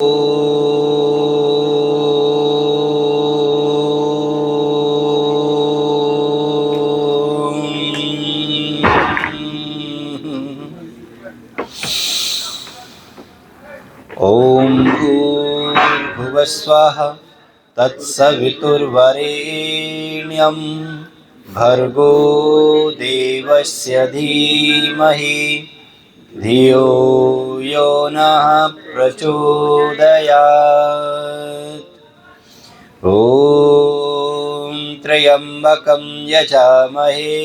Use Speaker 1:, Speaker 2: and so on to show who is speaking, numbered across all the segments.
Speaker 1: ॐ भूर्भुवस्वः तत्सवितुर्वरेण्यं भर्गो देवस्य धीमहि धियो यो नः प्रचोदयात्। ॐ त्र्यम्बकं यजामहे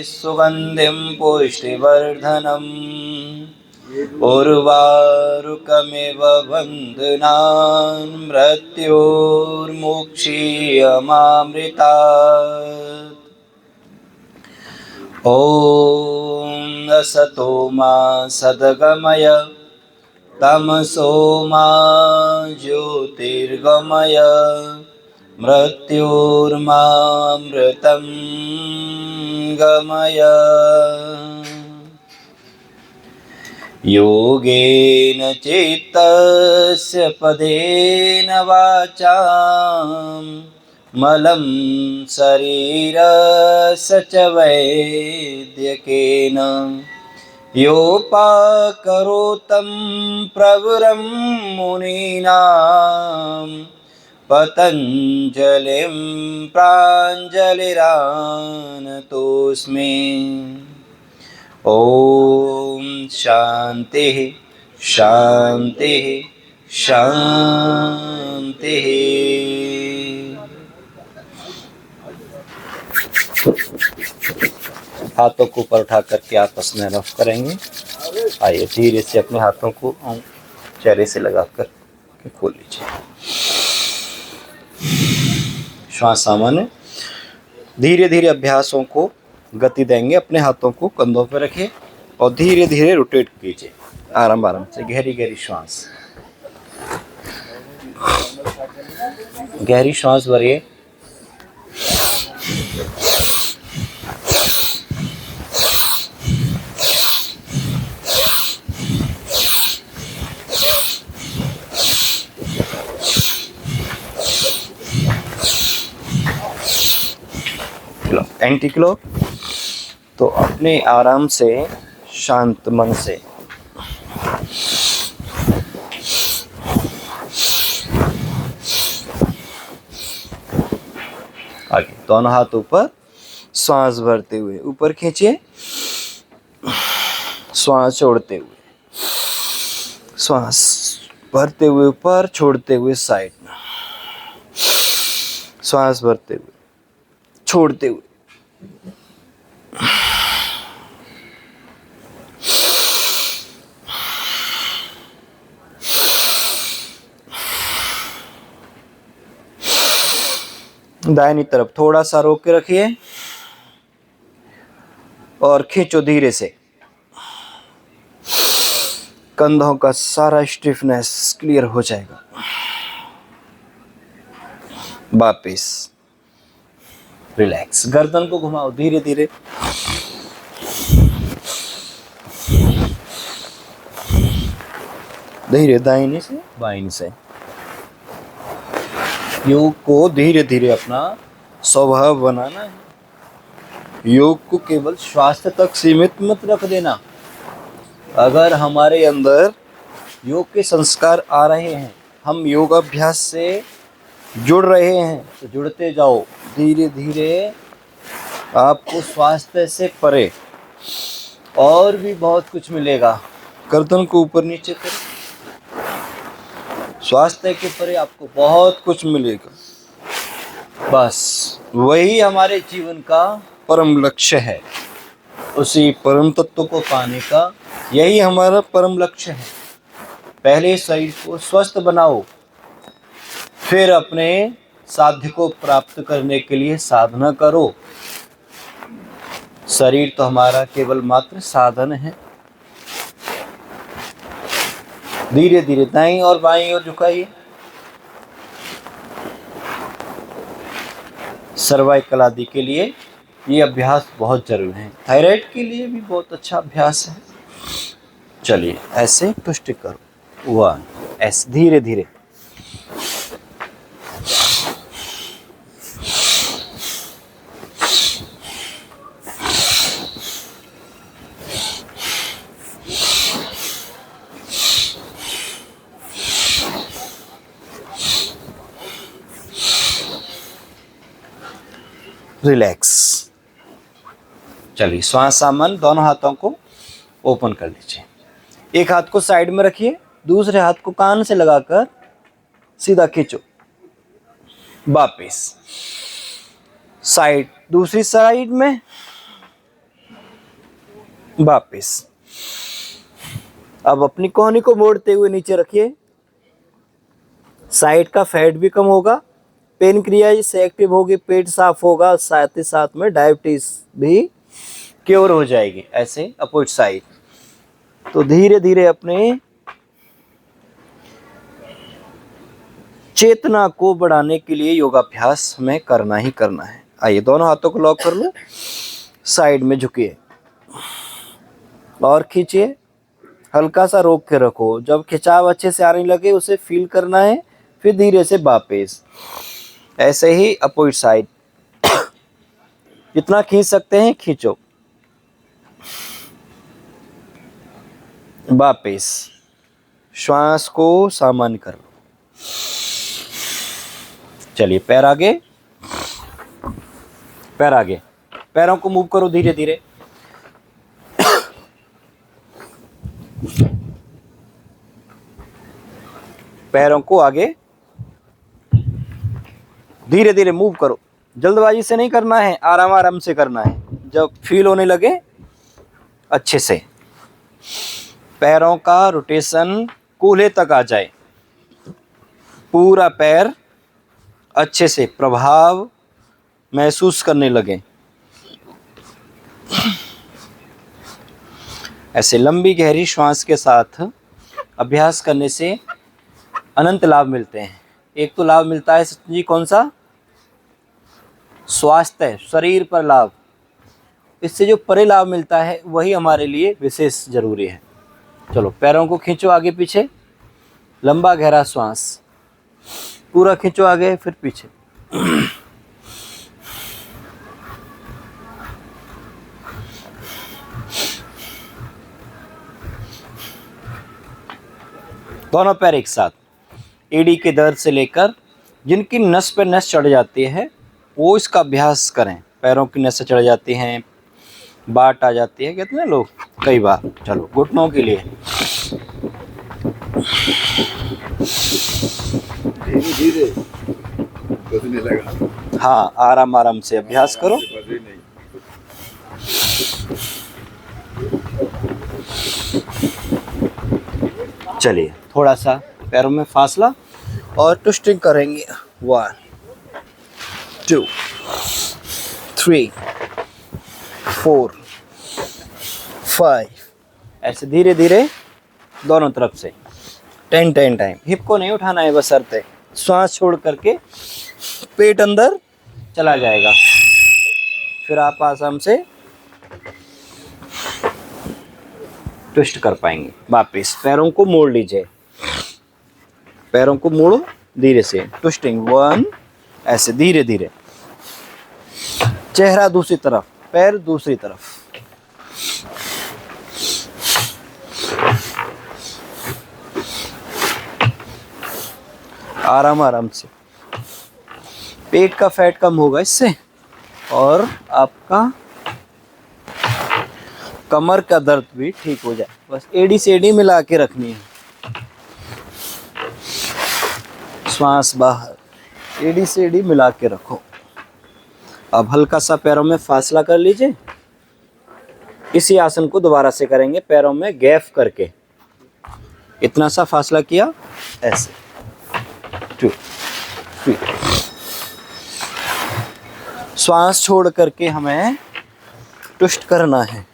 Speaker 1: सुगन्धिं पुष्टिवर्धनम् उर्वारुकमिव बन्धनान् मृत्योर्मुक्षीयमामृतात्। ॐ असतो मा सद्गमय तमसो मा ज्योतिर्गमय मृत्योर्मामृतं गमय। योगेन चित्तस्य पदेन वाचां मलं शरीरस्य च वैद्यकेन योपाकरोतं प्रवरं मुनीनां पतञ्जलिं प्राञ्जलिरानतोऽस्मि। ओम शांति शांति शांति। हाथों को ऊपर उठा करके आपस में रफ करेंगे। आइए धीरे से अपने हाथों को चेहरे से लगाकर खोल लीजिए। श्वास सामान्य। धीरे धीरे अभ्यासों को गति देंगे। अपने हाथों को कंधों पर रखिए और धीरे धीरे रोटेट कीजिए। आराम आराम से गहरी गहरी श्वास, गहरी श्वास भरिए। Anti clock. तो अपने आराम से शांत मन से आगे दोनों हाथ ऊपर, श्वास भरते हुए ऊपर खींचिए, श्वास छोड़ते हुए, श्वास भरते हुए ऊपर, छोड़ते हुए साइड में, श्वास भरते हुए, छोड़ते हुए। दाहिनी तरफ थोड़ा सा रोक के रखिए और खींचो धीरे से। कंधों का सारा स्टिफनेस क्लियर हो जाएगा। वापिस रिलैक्स। गर्दन को घुमाओ धीरे धीरे। धीरे दाहिनी से बाईं से। योग को धीरे धीरे अपना स्वभाव बनाना है। योग को केवल स्वास्थ्य तक सीमित मत रख देना। अगर हमारे अंदर योग के संस्कार आ रहे हैं, हम योग अभ्यास से जुड़ रहे हैं, तो जुड़ते जाओ। धीरे धीरे आपको स्वास्थ्य से परे और भी बहुत कुछ मिलेगा। गर्दन को ऊपर नीचे करें। स्वास्थ्य के परे आपको बहुत कुछ मिलेगा। बस वही हमारे जीवन का परम लक्ष्य है। उसी परम तत्व को पाने का यही हमारा परम लक्ष्य है। पहले शरीर को स्वस्थ बनाओ, फिर अपने साध्य को प्राप्त करने के लिए साधना करो। शरीर तो हमारा केवल मात्र साधन है। धीरे धीरे दाईं और बाईं ओर झुकाइए। सर्वाइकल आदि के लिए ये अभ्यास बहुत जरूरी है। थायराइड के लिए भी बहुत अच्छा अभ्यास है। चलिए ऐसे पुष्टि करो। 1, ऐसे धीरे धीरे। रिलैक्स। चलिए श्वास सामान्य, दोनों हाथों को ओपन कर दीजिए। एक हाथ को साइड में रखिए, दूसरे हाथ को कान से लगाकर सीधा खींचो। वापिस साइड, दूसरी साइड में, वापिस। अब अपनी कोहनी को मोड़ते हुए नीचे रखिए। साइड का फैट भी कम होगा, पेनक्रियाज से एक्टिव होगी, पेट साफ होगा, साथ ही साथ में डायबिटीज भी क्योर हो जाएगी। ऐसे अपोजिट साइड। तो धीरे धीरे अपने चेतना को बढ़ाने के लिए योगाभ्यास हमें करना ही करना है। आइए दोनों हाथों को लॉक कर लो, साइड में झुकिए और खींचिए। हल्का सा रोक के रखो, जब खिंचाव अच्छे से आने लगे उसे फील करना है, फिर धीरे से वापस। ऐसे ही अपोजिट साइड, जितना खींच सकते हैं खींचो, वापस। श्वास को सामान्य करो। चलिए पैर आगे, पैर आगे, पैरों को मूव करो धीरे धीरे। पैरों को आगे धीरे धीरे मूव करो, जल्दबाजी से नहीं करना है, आराम आराम से करना है। जब फील होने लगे अच्छे से, पैरों का रोटेशन कूल्हे तक आ जाए, पूरा पैर अच्छे से प्रभाव महसूस करने लगे। ऐसे लंबी गहरी श्वास के साथ अभ्यास करने से अनंत लाभ मिलते हैं। एक तो लाभ मिलता है सचिन जी, कौन सा? स्वास्थ्य, शरीर पर लाभ। इससे जो परे लाभ मिलता है वही हमारे लिए विशेष जरूरी है। चलो पैरों को खींचो आगे पीछे, लंबा गहरा श्वास पूरा खींचो आगे फिर पीछे। दोनों पैर एक साथ। एड़ी के दर्द से लेकर जिनकी नस पे नस चढ़ जाती है वो इसका अभ्यास करें। पैरों की नसें चढ़ जाती हैं, बाट आ जाती है, कहते हैं लोग कई बार। चलो घुटनों के लिए
Speaker 2: धीरे धीरे लगा।
Speaker 1: हाँ, आराम आराम से अभ्यास करो। चलिए थोड़ा सा पैरों में फासला और ट्विस्टिंग करेंगे। 1 2 3 4 5। ऐसे धीरे धीरे दोनों तरफ से 10 टाइम। हिप को नहीं उठाना है, बस अर्थ है श्वास छोड़ करके पेट अंदर चला जाएगा। फिर आप आराम से ट्विस्ट कर पाएंगे। वापिस पैरों को मोड़ लीजिए, पैरों को मोड़ो धीरे से, ट्विस्टिंग 1। ऐसे धीरे धीरे, चेहरा दूसरी तरफ, पैर दूसरी तरफ। आराम आराम से, पेट का फैट कम होगा इससे और आपका कमर का दर्द भी ठीक हो जाए। बस एड़ी से एड़ी मिला के रखनी है, श्वास बाहर, एड़ी से एड़ी मिला के रखो। अब हल्का सा पैरों में फासला कर लीजिए। इसी आसन को दोबारा से करेंगे, पैरों में गैप करके इतना सा फासला किया, ऐसे 2 3। श्वास छोड़ करके हमें ट्विस्ट करना है।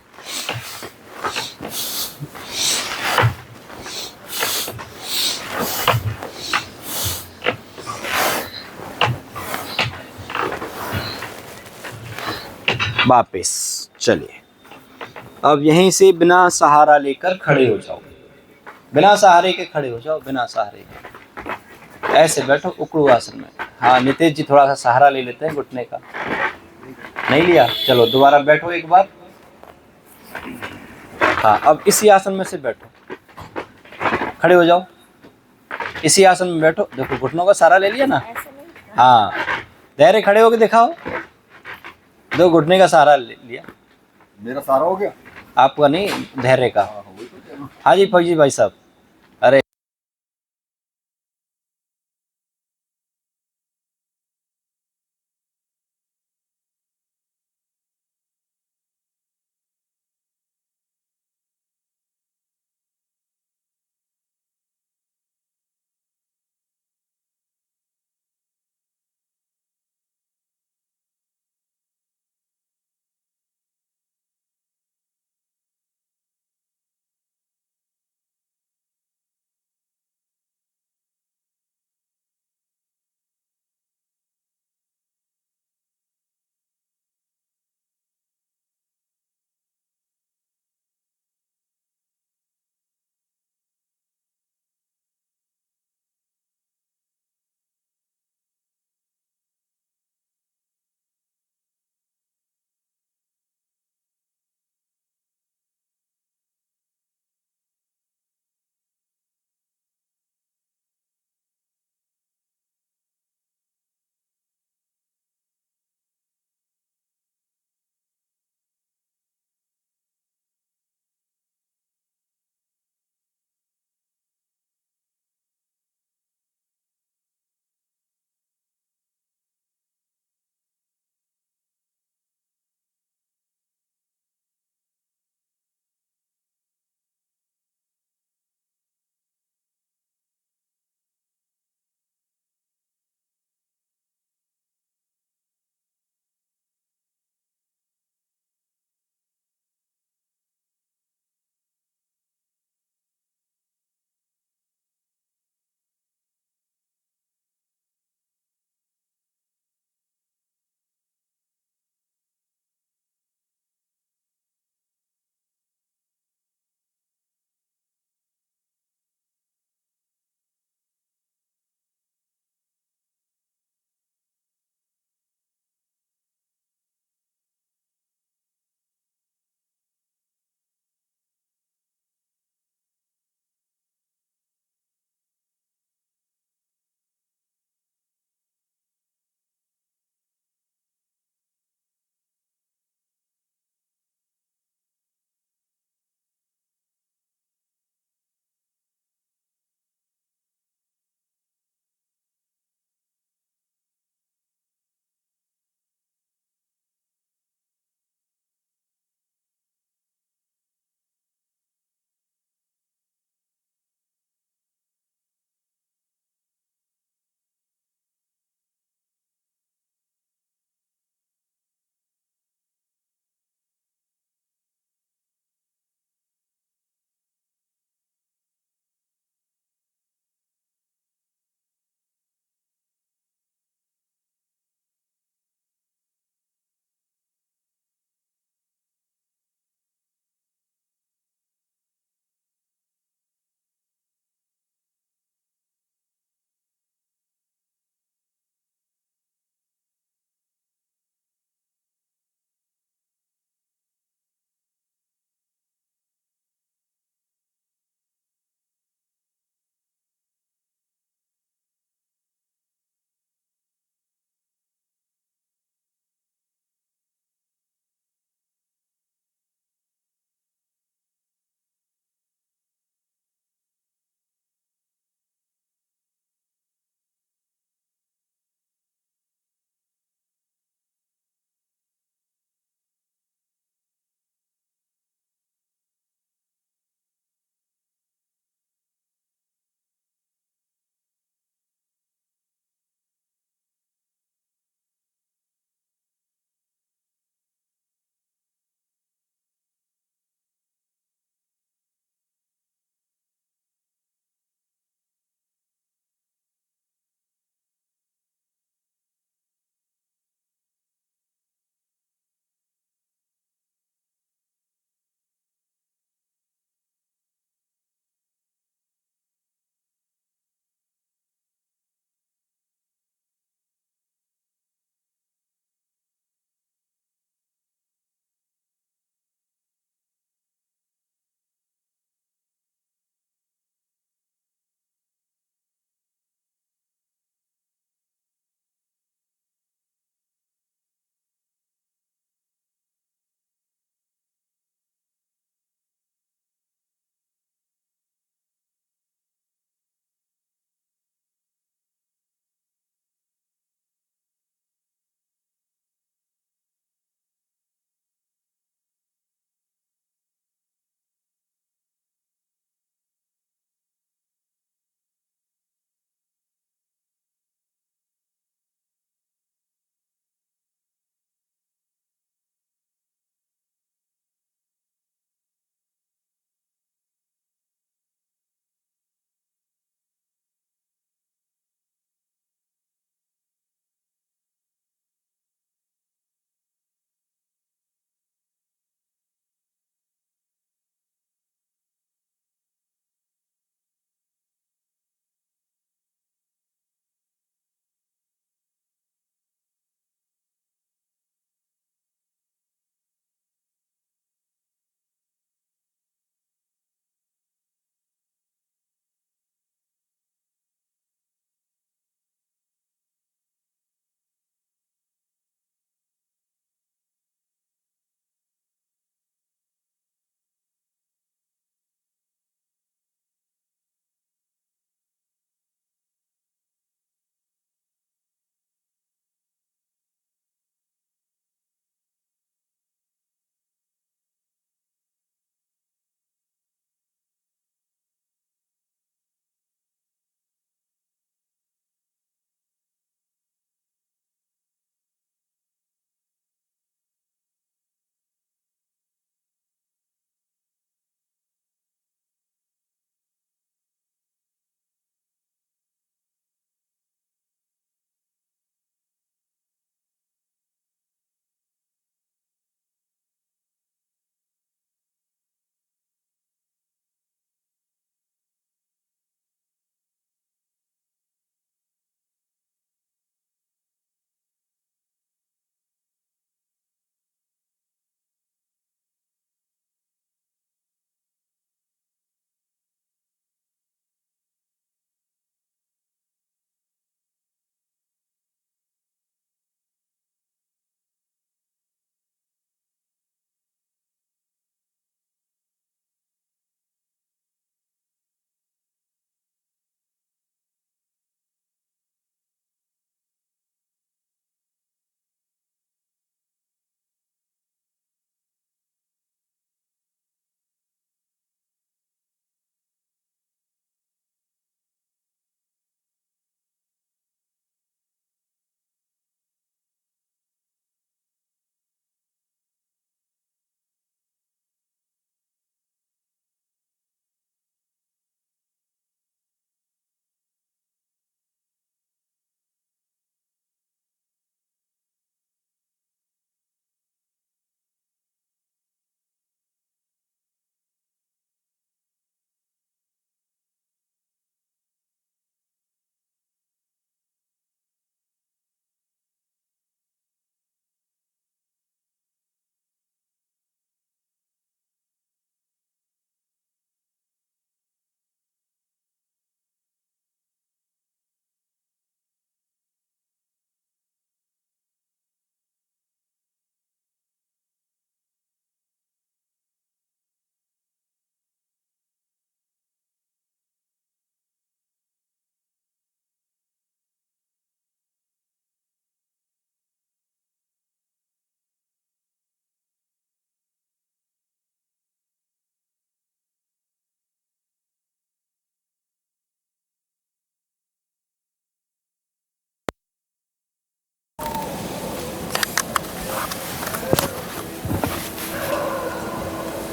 Speaker 1: वापिस चलिए, अब यहीं से बिना सहारा लेकर खड़े हो जाओ। बिना सहारे के खड़े हो जाओ, बिना सहारे के ऐसे बैठो उकड़ू आसन में। हाँ नितेश जी थोड़ा सा सहारा ले लेते हैं घुटने का, नहीं लिया, चलो दोबारा बैठो एक बार। हाँ अब इसी आसन में से बैठो, खड़े हो जाओ, इसी आसन में बैठो, देखो घुटनों का सहारा ले लिया ना। हाँ धैर्य खड़े होके दिखाओ, दो घुटने का सहारा ले लिया।
Speaker 2: मेरा सारा हो गया।
Speaker 1: आपका नहीं, धैर्य का।
Speaker 2: हाँ वही तो कह रहा हूँ।
Speaker 1: हाँ जी फौजी भाई साहब। अरे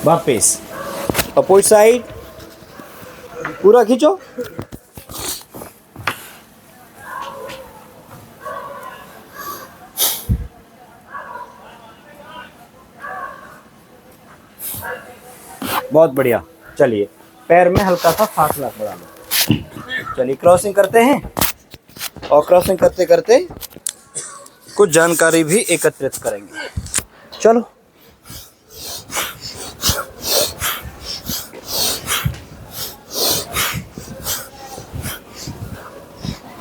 Speaker 1: वापिस अपोजिट साइड, पूरा खींचो। बहुत बढ़िया। चलिए पैर में हल्का सा फासला बढ़ा लो। चलिए क्रॉसिंग करते हैं, और क्रॉसिंग करते करते कुछ जानकारी भी एकत्रित करेंगे। चलो।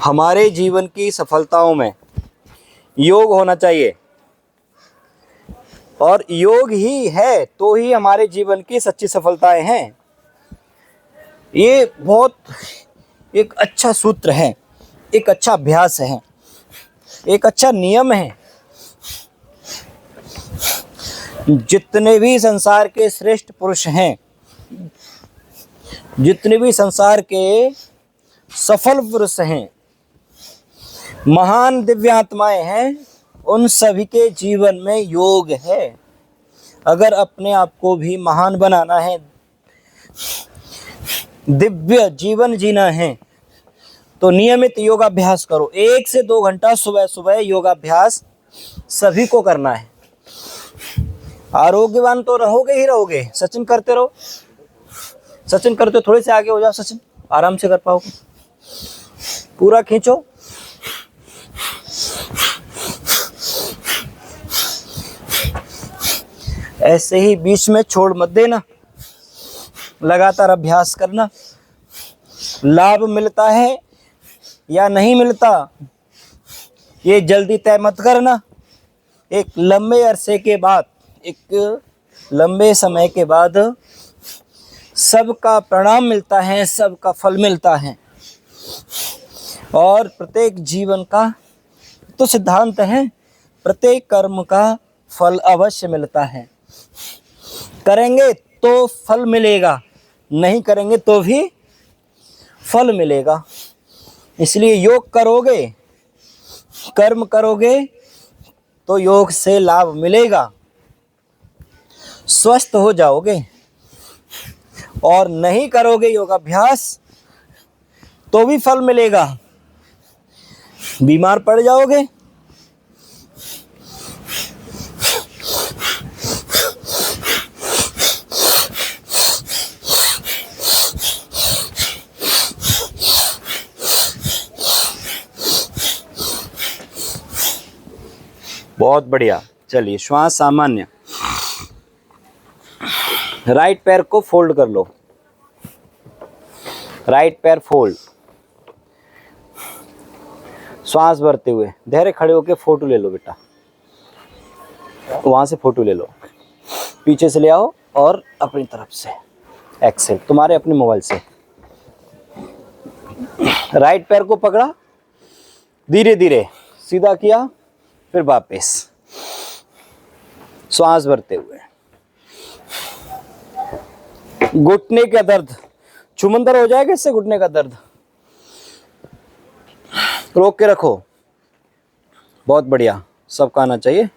Speaker 1: हमारे जीवन की सफलताओं में योग होना चाहिए, और योग ही है तो ही हमारे जीवन की सच्ची सफलताएं हैं। ये बहुत एक अच्छा सूत्र है, एक अच्छा अभ्यास है, एक अच्छा नियम है। जितने भी संसार के श्रेष्ठ पुरुष हैं, जितने भी संसार के सफल पुरुष हैं, महान दिव्यात्माएं हैं, उन सभी के जीवन में योग है। अगर अपने आप को भी महान बनाना है, दिव्य जीवन जीना है, तो नियमित योगाभ्यास करो। 1 से 2 घंटा सुबह सुबह योगाभ्यास सभी को करना है। आरोग्यवान तो रहोगे ही रहोगे। सचिन करते रहो, सचिन करते हो, थोड़े से आगे हो जाओ सचिन, आराम से कर पाओगे। पूरा खींचो। ऐसे ही बीच में छोड़ मत देना, लगातार अभ्यास करना। लाभ मिलता है या नहीं मिलता, ये जल्दी तय मत करना। एक लंबे अरसे के बाद, एक लंबे समय के बाद सबका परिणाम मिलता है, सबका फल मिलता है। और प्रत्येक जीवन का तो सिद्धांत है, प्रत्येक कर्म का फल अवश्य मिलता है। करेंगे तो फल मिलेगा, नहीं करेंगे तो भी फल मिलेगा। इसलिए योग करोगे, कर्म करोगे तो योग से लाभ मिलेगा, स्वस्थ हो जाओगे। और नहीं करोगे योगाभ्यास तो भी फल मिलेगा, बीमार पड़ जाओगे। बहुत बढ़िया। चलिए श्वास सामान्य। राइट पैर को फोल्ड कर लो, राइट पैर फोल्ड। श्वास भरते हुए धैर्य खड़े होकर फोटो ले लो बेटा, वहां से फोटो ले लो। पीछे से ले आओ और अपनी तरफ से एक्सेल, तुम्हारे अपने मोबाइल से। राइट पैर को पकड़ा, धीरे धीरे सीधा किया, फिर वापस श्वास भरते हुए। घुटने का दर्द छुमंतर हो जाएगा इससे, घुटने का दर्द रोक के रखो। बहुत बढ़िया, सबका आना चाहिए।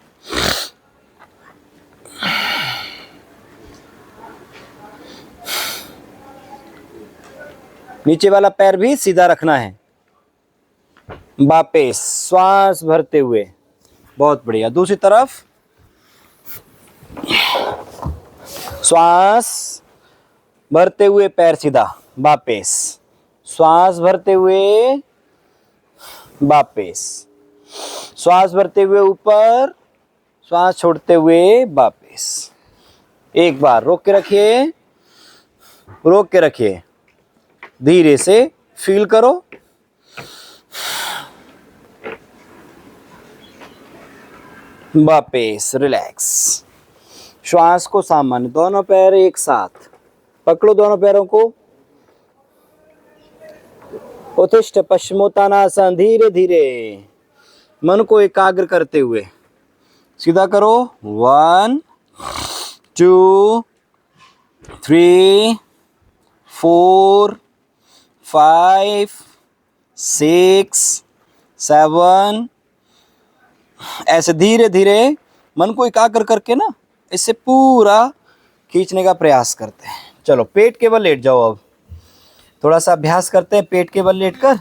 Speaker 1: नीचे वाला पैर भी सीधा रखना है। वापस श्वास भरते हुए। बहुत बढ़िया। दूसरी तरफ श्वास भरते हुए पैर सीधा, वापस श्वास भरते हुए, वापस श्वास भरते हुए ऊपर, श्वास छोड़ते हुए वापस। एक बार रोक के रखिए, रोक के रखिए, धीरे से फील करो। वापस रिलैक्स। श्वास को सामान्य, दोनों पैर एक साथ पकड़ो, दोनों पैरों को। उत्तिष्ठ पश्चिमोत्तानासन, धीरे धीरे मन को एकाग्र करते हुए सीधा करो। 1 2 3 4 5 6 7। ऐसे धीरे धीरे मन को एकाग्र करके ना, इससे पूरा खींचने का प्रयास करते हैं। चलो पेट के बल लेट जाओ। अब थोड़ा सा अभ्यास करते हैं पेट के बल लेट कर,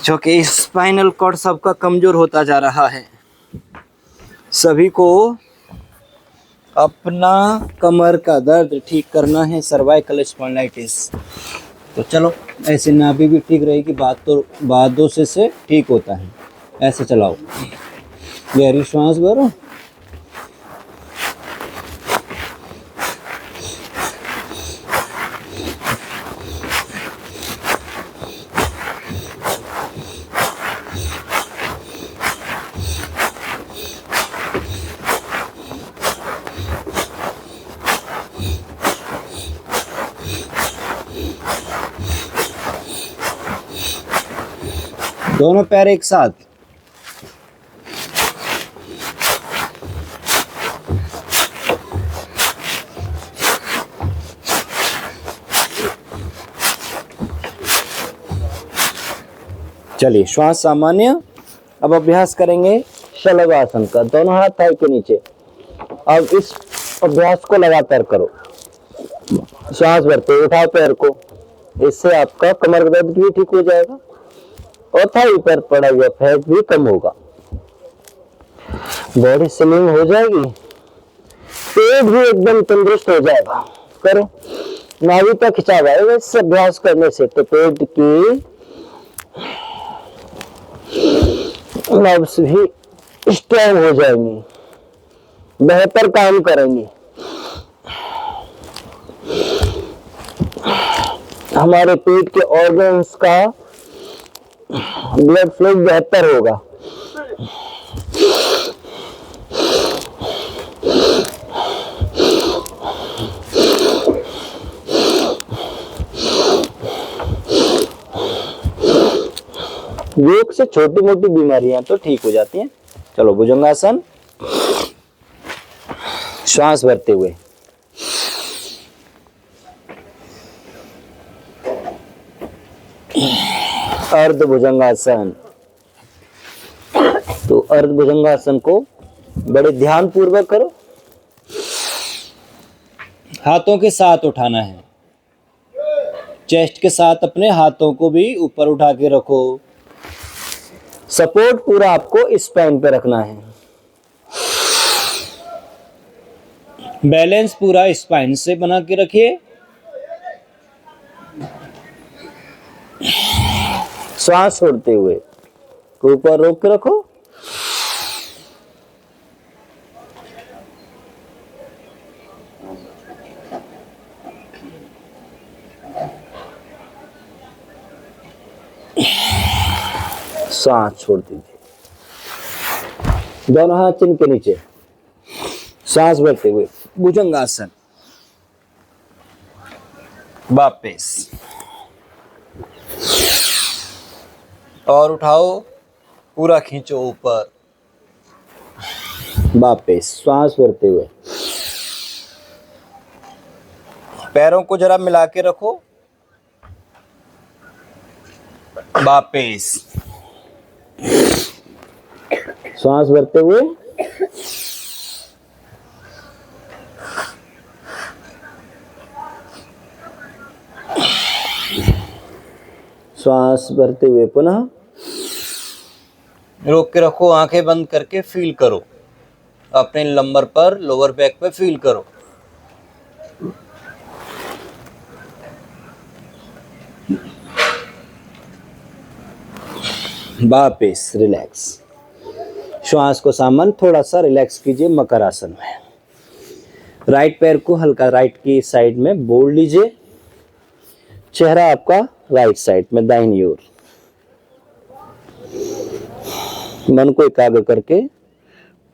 Speaker 1: जो कि स्पाइनल कॉर्ड सबका कमजोर होता जा रहा है। सभी को अपना कमर का दर्द ठीक करना है, सर्वाइकल स्पॉन्डिलाइटिस। तो चलो ऐसे नाभि भी ठीक रहेगी, बातों से ठीक होता है। ऐसे चलाओ, गहरी श्वास भरो, दोनों पैर एक साथ। चलिए श्वास सामान्य। अब अभ्यास करेंगे शलभासन का, दोनों हाथ थाई के नीचे। अब इस अभ्यास को लगातार करो, श्वास भरते उठाओ पैर को, इससे आपका कमर दर्द भी ठीक हो जाएगा और थाई पर पड़ा हुआ फैट भी कम होगा, बॉडी स्लिम हो जाएगी, पेट भी एकदम तंदुरुस्त हो जाएगा। करो, नाभि तक खिंचाव आएगा इस अभ्यास करने से, तो पेट की नर्व्स भी स्ट्रांग हो जाएंगी, बेहतर काम करेंगी, हमारे पेट के ऑर्गन्स का ब्लड फ्लो बेहतर होगा। योग से छोटी मोटी बीमारियां तो ठीक हो जाती हैं। चलो भुजंगासन, श्वास भरते हुए। अर्ध भुजंगासन। तो अर्ध भुजंगासन को बड़े ध्यान पूर्वक करो, हाथों के साथ उठाना है, चेस्ट के साथ अपने हाथों को भी ऊपर उठा के रखो। सपोर्ट पूरा आपको स्पाइन पे रखना है, बैलेंस पूरा स्पाइन से बना के रखिए। श्वास छोड़ते हुए ऊपर रोक के रखो, सांस छोड़ दीजिए, दोनों हाथ चिन के नीचे, सांस भरते हुए भुजंगासन। वापस और उठाओ, पूरा खींचो ऊपर, वापस श्वास भरते हुए। पैरों को जरा मिला के रखो, वापस श्वास भरते हुए। श्वास भरते हुए पुनः रोक के रखो, आंखें बंद करके फील करो, अपने लंबर पर, लोअर बैक पे फील करो। वापस रिलैक्स, श्वास को सामान्य थोड़ा सा रिलैक्स कीजिए मकर आसन में। राइट पैर को हल्का राइट की साइड में बोल लीजिए, चेहरा आपका राइट साइड में दाहिनी ओर। मन को एकाग्र करके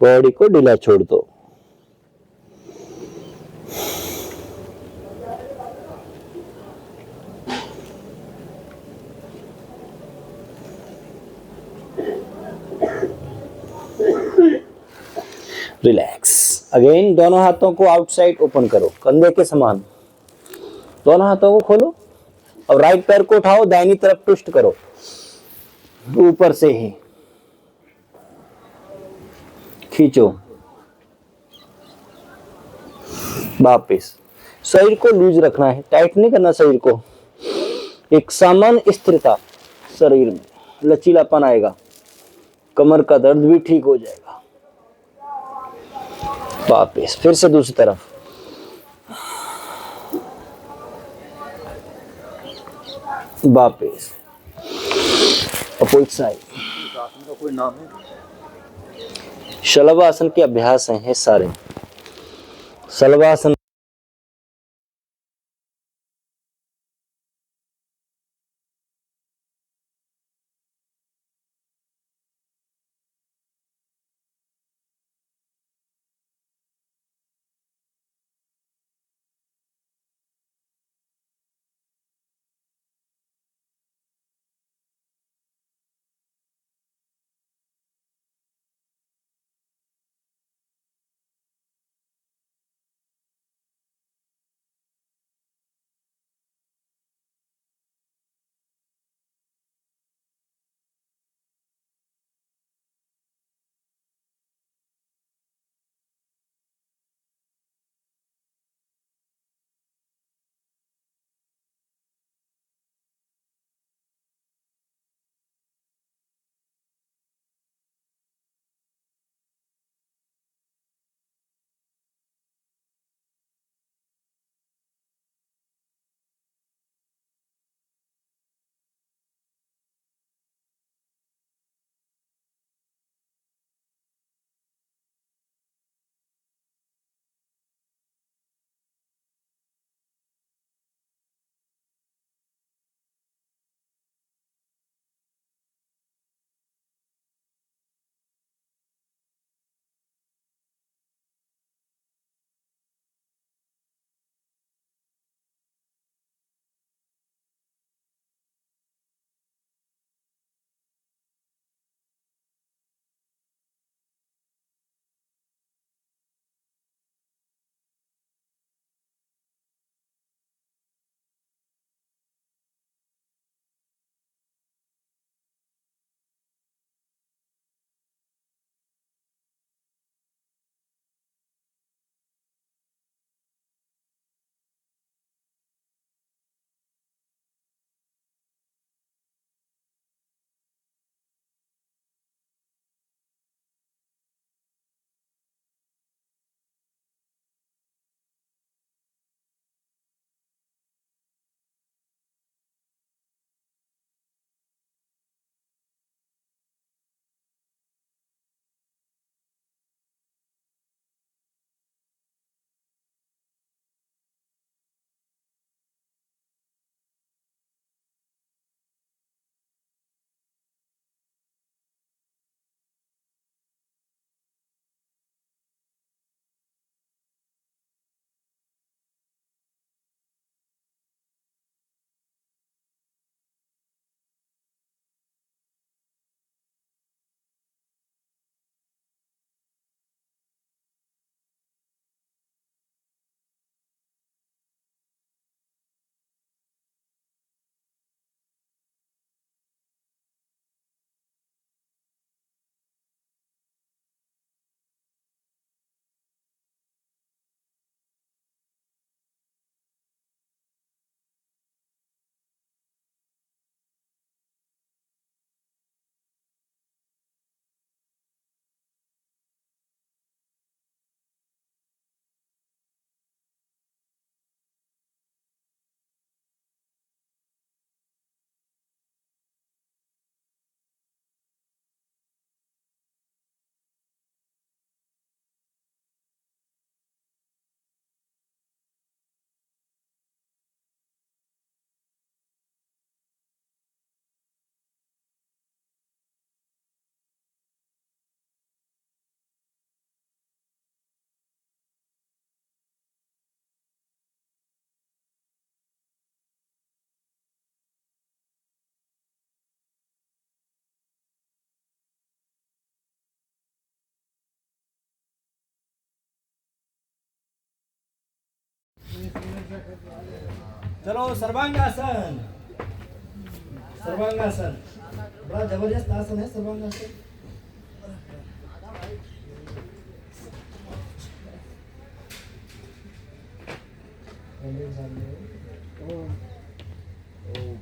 Speaker 1: बॉडी को ढीला छोड़ दो। रिलैक्स अगेन, दोनों हाथों को आउटसाइड ओपन करो, कंधे के समान, दोनों हाथों को खोलो। अब राइट पैर को उठाओ, दाहिनी तरफ ट्विस्ट करो, ऊपर से ही खींचो, वापिस। शरीर को लूज रखना है, टाइट नहीं करना शरीर को। एक सामान्य स्थिरता शरीर में, लचीलापन आएगा, कमर का दर्द भी ठीक हो जाएगा। वापिस फिर से दूसरी तरफ। वापिस अपोजिट साइड।
Speaker 2: आसन का कोई नाम है?
Speaker 1: शलभासन के अभ्यास हैं सारे। शलभासन
Speaker 3: चलो सर्वांगासन। सर्वांगासन बड़ा जबरदस्त आसन है सर्वांगासन। सामने ओम ओम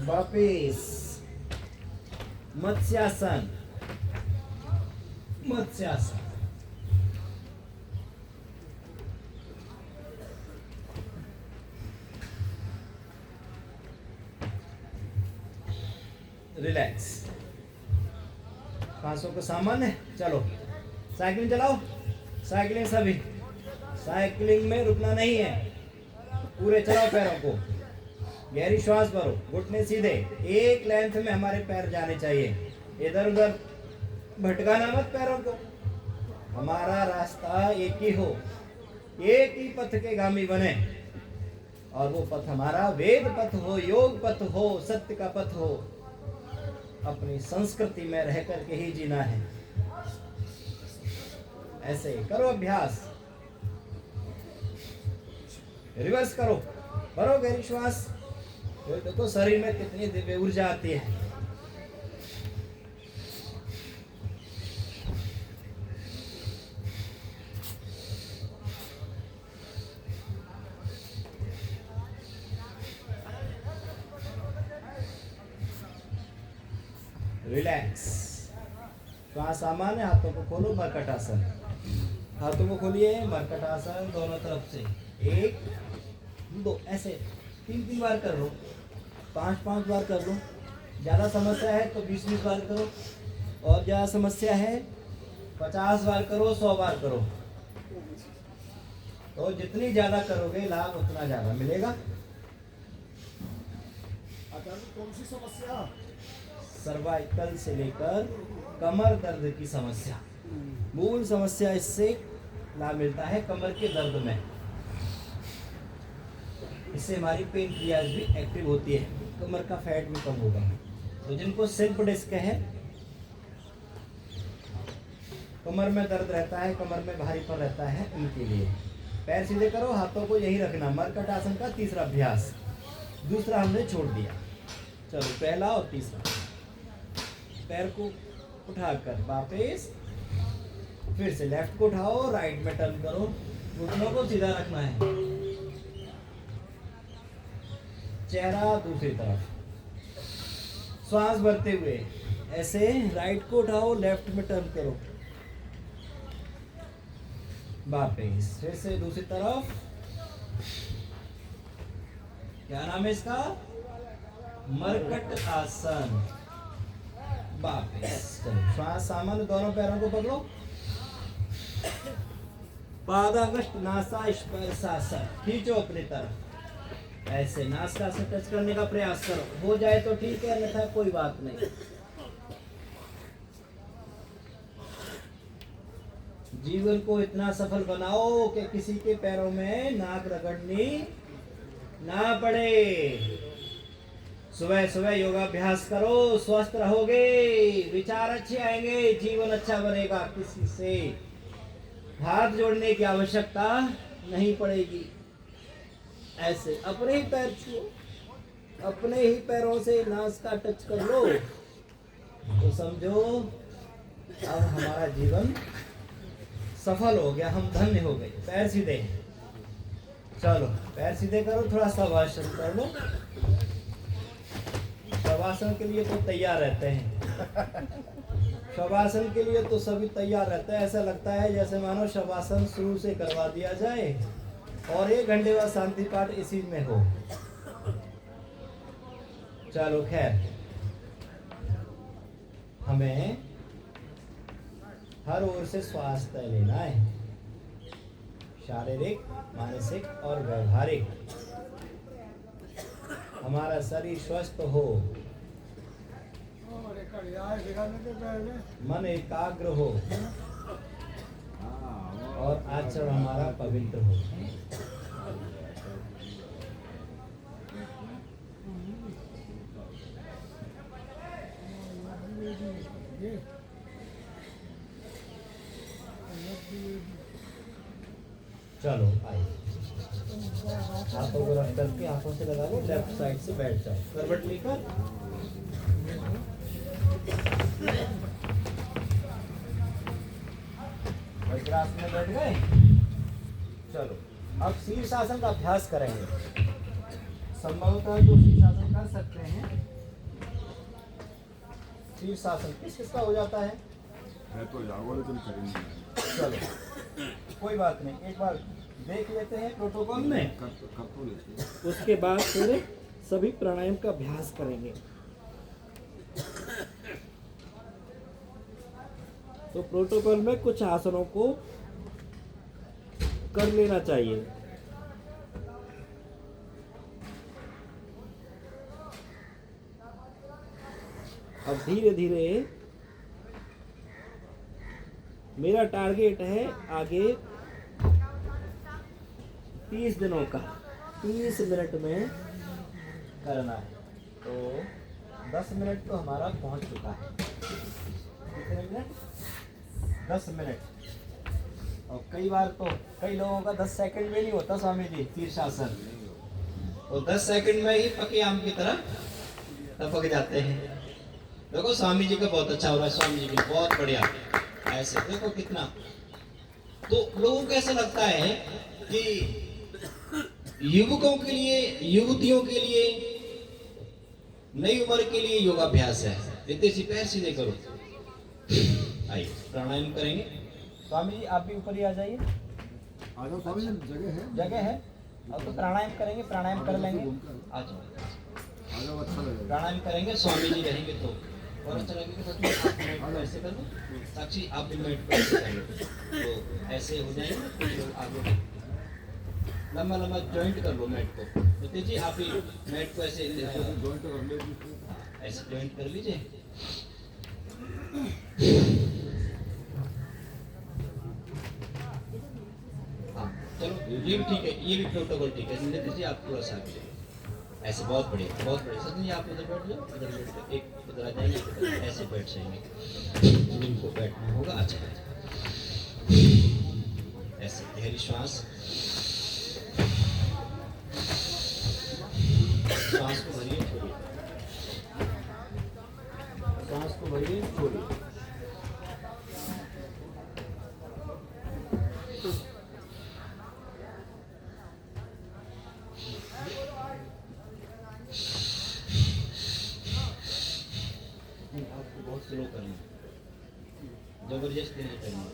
Speaker 3: वापिस मत्स्यासन मत्स्यासन रिलैक्स। सांसों को सामान्य। चलो साइकिलिंग चलाओ। साइकिलिंग सभी, साइकिलिंग में रुकना नहीं है, पूरे चलाओ पैरों को। गहरी श्वास भरो, घुटने सीधे, एक लेंथ में हमारे पैर जाने चाहिए। इधर उधर भटकाना मत पैरों को। हमारा रास्ता एक ही हो, एक ही पथ के गामी बने, और वो पथ हमारा वेद पथ हो, योग पथ हो, सत्य का पथ हो। अपनी संस्कृति में रह करके ही जीना है। ऐसे करो अभ्यास, रिवर्स करो, भरो गहरी श्वास। तो देखो शरीर में कितनी दिव्य ऊर्जा आती है। रिलैक्स। श्वास सामान्य। हाथों को खोलो, मरकट आसन। हाथों को खोलिए, मरकट आसन दोनों तरफ से। 1 2 ऐसे 3 बार कर लो, 5 बार कर लो। ज़्यादा समस्या है तो 20 बार करो, और ज़्यादा समस्या है 50 बार करो, 100 बार करो। तो जितनी ज़्यादा करोगे लाभ उतना ज़्यादा मिलेगा।
Speaker 2: कौन सी समस्या?
Speaker 3: सर्वाइकल से लेकर कमर दर्द की समस्या, मूल समस्या इससे लाभ मिलता है कमर के दर्द में। इससे हमारी पेन क्रियाज भी एक्टिव होती है, कमर का फैट भी कम होगा। तो जिनको स्लिप डिस्क है, कमर में दर्द रहता है, कमर में भारीपन रहता है, इनके लिए पैर सीधे करो, हाथों को यही रखना। मरकट आसन का तीसरा अभ्यास, दूसरा हमने छोड़ दिया। चलो पहला और तीसरा। पैर को उठाकर वापस, फिर से लेफ्ट को उठाओ, राइट में टर्न करो, घुटनों को सीधा रखना है, चेहरा दूसरी तरफ, श्वास भरते हुए ऐसे राइट को उठाओ, लेफ्ट में टर्न करो, वापस फिर से दूसरी तरफ। क्या नाम है इसका? मरकट आसन। वापस चलो, श्वास सामान्य, दोनों पैरों को पकड़ो, पादाग्रस्त नासास्पर्शासन खींचो अपनी तरफ, ऐसे नासिका से टच करने का प्रयास करो। हो जाए तो ठीक है, अन्यथा कोई बात नहीं। जीवन को इतना सफल बनाओ कि किसी के पैरों में नाक रगड़नी ना पड़े। सुबह सुबह योगाभ्यास करो, स्वस्थ रहोगे, विचार अच्छे आएंगे, जीवन अच्छा बनेगा। किसी से हाथ जोड़ने की आवश्यकता नहीं पड़ेगी। ऐसे अपने ही पैर छुओ, अपने ही पैरों से नासिका टच कर लो, तो समझो अब हमारा जीवन सफल हो गया, हम धन्य हो गए। पैर सीधे, चलो पैर सीधे करो, थोड़ा शवासन कर लो। शवासन के लिए तो तैयार रहते हैं, शवासन के लिए तो सभी तैयार रहते हैं। ऐसा लगता है जैसे मानो शवासन शुरू से करवा दिया जाए और 1 घंटे बाद शांति पाठ इसी में हो। चलो खैर, हमें हर ओर से स्वास्थ्य लेना है, शारीरिक, मानसिक और व्यवहारिक। हमारा शरीर स्वस्थ हो, मन एकाग्र हो और आचरण हमारा पवित्र हो। चलो आइए, हाथों को रख करके आंखों से लगा लो, लेफ्ट साइड से बैठ जाओ, करवट लेकर। वज्रासन में बैठ गए। चलो अब शीर्षासन का अभ्यास करेंगे। संभवतः जो शीर्षासन कर सकते हैं, शीर्षासन किस किसका हो जाता है?
Speaker 2: मैं तो जाऊंगा लेकिन करेंगे।
Speaker 3: चलो कोई बात नहीं, एक बार देख लेते हैं प्रोटोकॉल में,
Speaker 2: कर तो लेते हैं।
Speaker 3: उसके बाद फिर सभी प्राणायाम का अभ्यास करेंगे। तो प्रोटोकॉल में कुछ आसनों को कर लेना चाहिए। अब धीरे धीरे मेरा टारगेट है आगे 30 दिनों का, 30 मिनट में करना है। तो 10 मिनट तो हमारा पहुंच चुका है। कितने मिनट? 10 मिनट। और कई बार तो कई लोगों का 10 सेकंड में नहीं होता स्वामी जी शीर्षासन, तो 10 सेकंड में ही पके आम की तरह टपक जाते हैं। देखो स्वामी जी का बहुत अच्छा हो रहा है, स्वामी जी की बहुत बढ़िया। ऐसे देखो कितना, तो लोगों को ऐसा लगता है कि युवकों के लिए, युवतियों के लिए, नई उम्र के लिए योगाभ्यास है। इतने सी पैर सीधे करो। आइए प्राणायाम करेंगे। स्वामी जी आप भी ऊपर ही आ जाइए,
Speaker 2: आ जाओ स्वामी जी, जगह है।
Speaker 3: जगह है। अब तो प्राणायाम करेंगे, प्राणायाम कर लेंगे। आ जाओ,
Speaker 2: आ जाओ, अच्छा लगेगा।
Speaker 3: प्राणायाम करेंगे, स्वामी जी रहेंगे तो और अच्छा लगेगा। तो आप मैट पर ऐसे कर लो, साक्षी आप भी मैट पर ऐसे कर लो, तो ऐसे हो जाएगा। तो आगे लंबा लंबा जॉइंट कर लो मैट को। तो तेजी आप ही मैट को ऐसे
Speaker 2: जॉइंट कर ले।
Speaker 3: ऐसे जॉइंट कर लीजिए। हाँ चलो ये भी ठीक है, ये भी प्रोटोकॉल ठीक है। नितिन जी आप थोड़ा सा आगे ऐसे, बहुत बढ़िया, बहुत बढ़िया। सचिन जी आप उधर बैठ जाओ, इधर बैठ जाओ, एक उधर आ जाएंगे, एक उधर, ऐसे बैठ जाएंगे। इनको बैठना होगा। अच्छा ऐसे गहरी श्वास, श्वास को भरिए, छोड़िए, श्वास को भरिए, छोड़िए। आपको बहुत स्लो करना है, जबरदस्ती नहीं करना।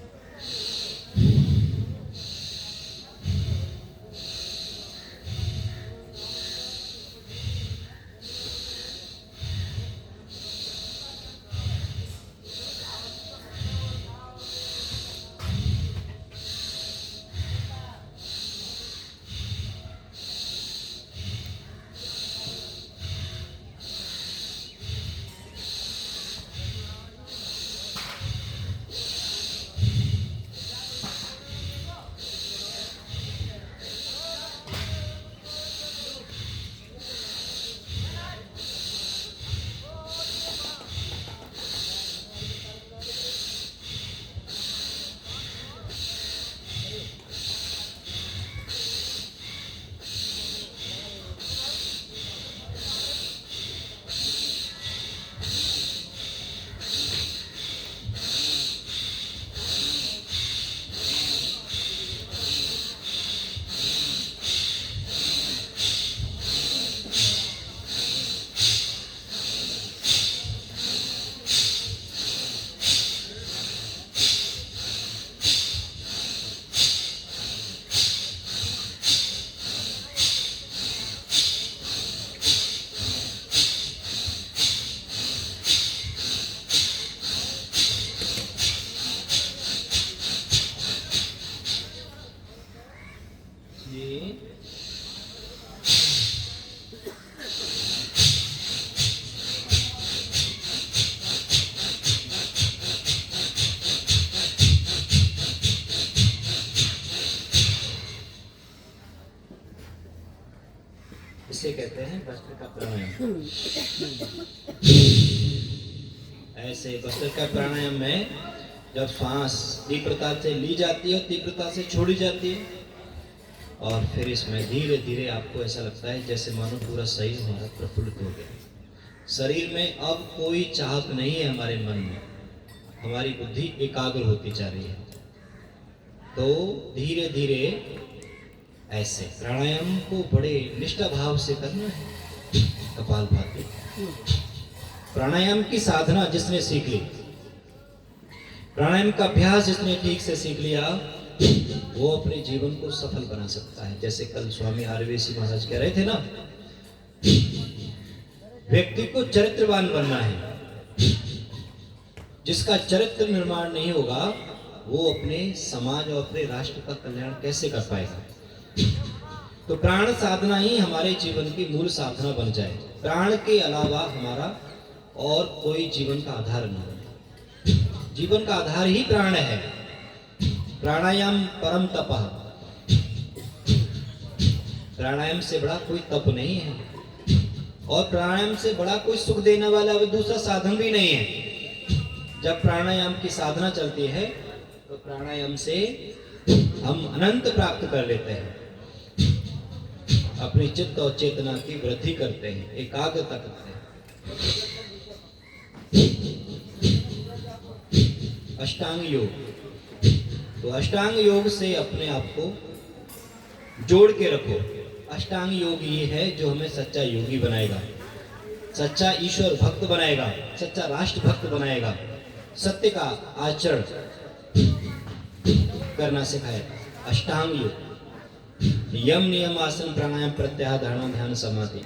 Speaker 3: इसे कहते हैं भस्त्रिका प्राणायाम। ऐसे भस्त्रिका प्राणायाम में जब सांस तीव्रता से ली जाती है और तीव्रता से छोड़ी जाती है, और फिर इसमें धीरे धीरे आपको ऐसा लगता है जैसे मानो पूरा शरीर हमारा प्रफुल्लित हो गया। शरीर में अब कोई चाहत नहीं है हमारे मन में, हमारी बुद्धि एकाग्र होती जा रही है। तो धीरे धीरे ऐसे प्राणायाम को बड़े निष्ठा भाव से करना है। कपालभाति प्राणायाम की साधना जिसने सीख ली, प्राणायाम का अभ्यास जिसने ठीक से सीख लिया, वो अपने जीवन को सफल बना सकता है। जैसे कल स्वामी आर्यवेशी महाराज कह रहे थे ना, व्यक्ति को चरित्रवान बनना है। जिसका चरित्र निर्माण नहीं होगा वो अपने समाज और अपने राष्ट्र का कल्याण कैसे कर पाएगा। तो प्राण साधना ही हमारे जीवन की मूल साधना बन जाए। प्राण के अलावा हमारा और कोई जीवन का आधार नहीं है। जीवन का आधार ही प्राण है। प्राणायाम परम तपः, प्राणायाम से बड़ा कोई तप नहीं है और प्राणायाम से बड़ा कोई सुख देने वाला दूसरा साधन भी नहीं है। जब प्राणायाम की साधना चलती है तो प्राणायाम से हम अनंत प्राप्त कर लेते हैं, अपनी चित्त और चेतना की वृद्धि करते हैं, एकाग्रता करते हैं। अष्टांग योग, तो अष्टांग योग से अपने आप को जोड़ के रखो। अष्टांग योग ये है जो हमें सच्चा योगी बनाएगा, सच्चा ईश्वर भक्त बनाएगा, सच्चा राष्ट्र भक्त बनाएगा, सत्य का आचरण करना सिखाएगा। अष्टांग योग यम नियम आसन प्राणायाम प्रत्याहार धारणा ध्यान समाधि।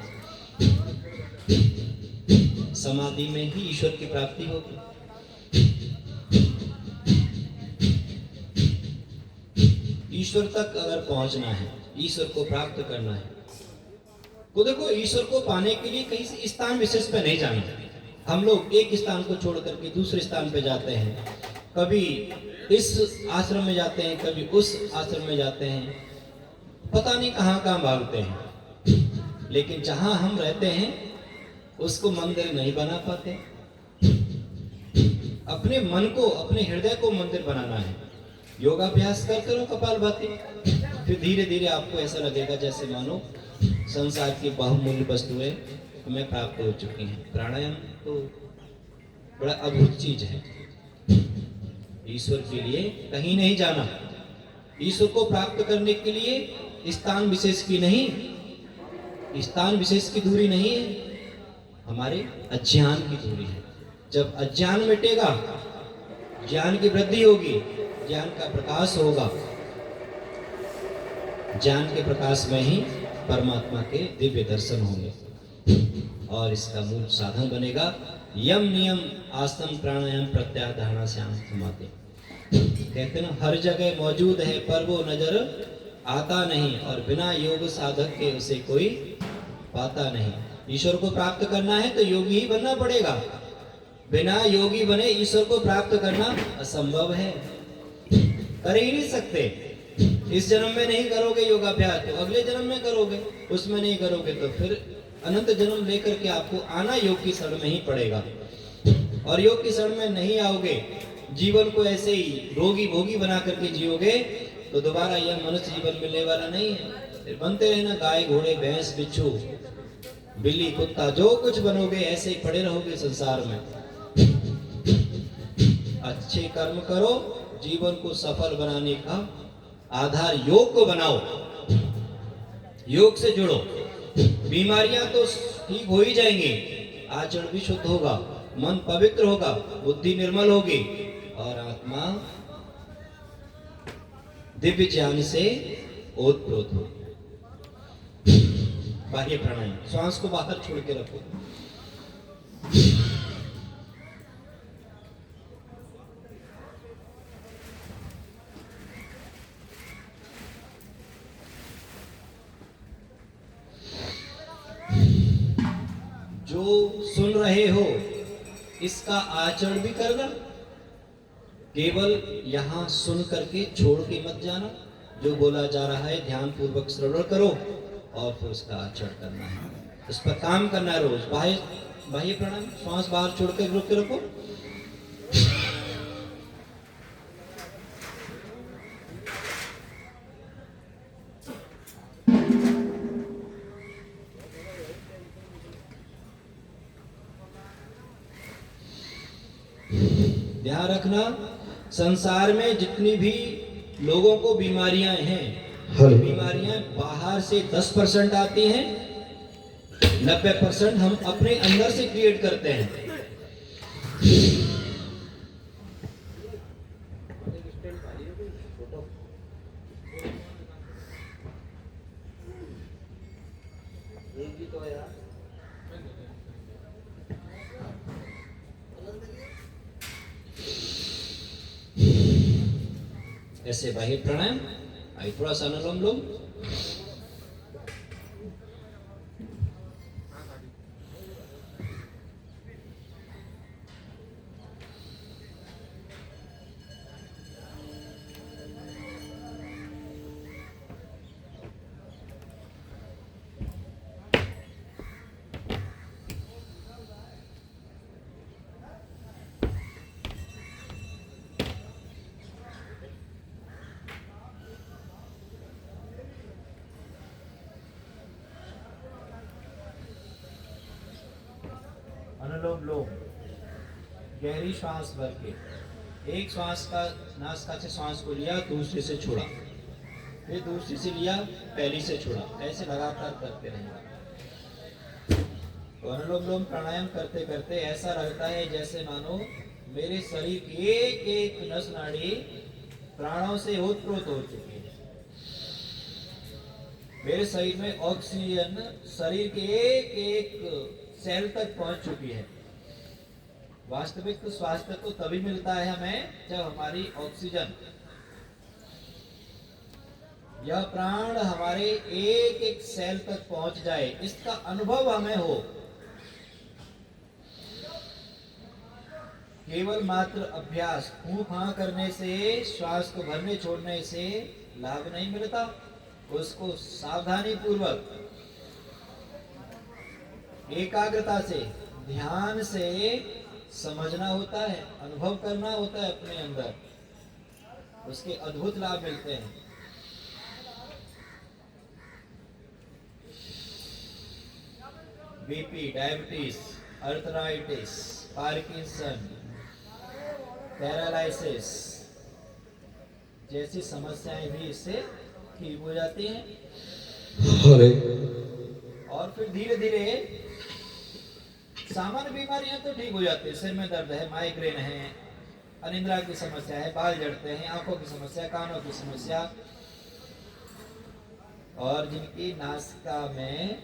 Speaker 3: समाधि में ही ईश्वर की प्राप्ति होगी। ईश्वर तक अगर पहुंचना है, ईश्वर को प्राप्त करना है, तो देखो ईश्वर को पाने के लिए कहीं से स्थान विशेष पे नहीं जाना। हम लोग एक स्थान को छोड़ करके दूसरे स्थान पे जाते हैं, कभी इस आश्रम में जाते हैं, कभी उस आश्रम में जाते हैं, पता नहीं कहाँ कहाँ भागते हैं, लेकिन जहां हम रहते हैं उसको मंदिर नहीं बना पाते। अपने मन को, अपने हृदय को मंदिर बनाना है। योगाभ्यास करते रहो कपालभाति, फिर धीरे धीरे आपको ऐसा लगेगा जैसे मानो संसार की बहुमूल्य वस्तुएं हमें प्राप्त हो चुकी हैं। प्राणायाम तो बड़ा अद्भुत चीज है। ईश्वर के लिए कहीं नहीं जाना, ईश्वर को प्राप्त करने के लिए स्थान विशेष की नहीं, स्थान विशेष की दूरी नहीं है, हमारे अज्ञान की दूरी है। जब अज्ञान मिटेगा, ज्ञान की वृद्धि होगी, ज्ञान का प्रकाश होगा, ज्ञान के प्रकाश में ही परमात्मा के दिव्य दर्शन होंगे और इसका मूल साधन बनेगा यम नियम आसन प्राणायाम प्रत्याहार धारणा श्याम समाधि। कहते ना हर जगह मौजूद है पर वो नजर आता नहीं और बिना योग साधक के उसे कोई पाता नहीं। ईश्वर को प्राप्त करना है तो योगी ही बनना पड़ेगा। बिना योगी बने ईश्वर को प्राप्त करना असंभव है, कर ही नहीं सकते। इस जन्म में नहीं करोगे योगाभ्यास तो अगले जन्म में करोगे, उसमें नहीं करोगे तो फिर अनंत जन्म लेकर के आपको आना योग की शरण में ही पड़ेगा। और योग की शरण में नहीं आओगे, जीवन को ऐसे ही रोगी भोगी बना करके जियोगे तो दोबारा यह मनुष्य जीवन मिलने वाला नहीं है। फिर बनते रहना गाय घोड़े भैंस बिच्छू बिल्ली कुत्ता, जो कुछ बनोगे ऐसे ही पड़े रहोगे संसार में। अच्छे कर्म करो, जीवन को सफल बनाने का आधार योग को बनाओ, योग से जुड़ो, बीमारियां तो ठीक हो ही जाएंगी, आचरण भी शुद्ध होगा, मन पवित्र होगा, बुद्धि निर्मल होगी और आत्मा दिव्य ज्ञान से ओतप्रोत होगी। बाह्य प्राणायाम, श्वास को बाहर छोड़ के रखो। जो सुन रहे हो इसका आचरण भी करना, केवल यहां सुन करके छोड़ के मत जाना। जो बोला जा रहा है ध्यान पूर्वक श्रवण करो और फिर उसका आचरण करना है, उस पर काम करना है रोज। बाह्य प्राणायाम, श्वास बाहर छोड़ कर रोक के रखो। ध्यान रखना, संसार में जितनी भी लोगों को बीमारियां हैं,
Speaker 2: हरे।
Speaker 3: बीमारियां बाहर से 10% आती हैं, 90% हम अपने अंदर से क्रिएट करते हैं। ऐसे बाह्य प्राणायाम, आई थोड़ा सा अनुलोम विलोम। अनुलोम विलोम, गहरी श्वास भर के एक श्वास का नासिका से श्वास को लिया, दूसरे से छोड़ा, फिर दूसरी से लिया, पहली से छोड़ा, ऐसे लगातार करते रहेंगे। तो अनुलोम विलोम प्राणायाम करते करते ऐसा लगता है जैसे मानो मेरे शरीर की एक एक नस नाड़ी प्राणों से ओतप्रोत हो चुकी है। मेरे शरीर में ऑक्सीजन शरीर के एक एक सेल तक पहुंच चुकी है। वास्तविक तो स्वास्थ्य तो तभी मिलता है हमें जब हमारी ऑक्सीजन, यह प्राण हमारे एक एक सेल तक पहुंच जाए, इसका अनुभव हमें हो। केवल मात्र अभ्यास, फूंक हाँ करने से, श्वास को भरने छोड़ने से लाभ नहीं मिलता। उसको सावधानी पूर्वक, एकाग्रता से, ध्यान से समझना होता है, अनुभव करना होता है अपने अंदर, उसके अद्भुत लाभ मिलते हैं। BP, diabetes, arthritis, Parkinson, paralysis जैसी समस्याएं भी इससे ठीक हो जाती हैं।
Speaker 2: हरे।
Speaker 3: और फिर धीरे धीरे सामान्य बीमारियां तो ठीक हो जाती है। सिर में दर्द है, माइग्रेन है, अनिद्रा की समस्या है, बाल झड़ते हैं, आंखों की समस्या, कानों की समस्या, और जिनकी नासिका में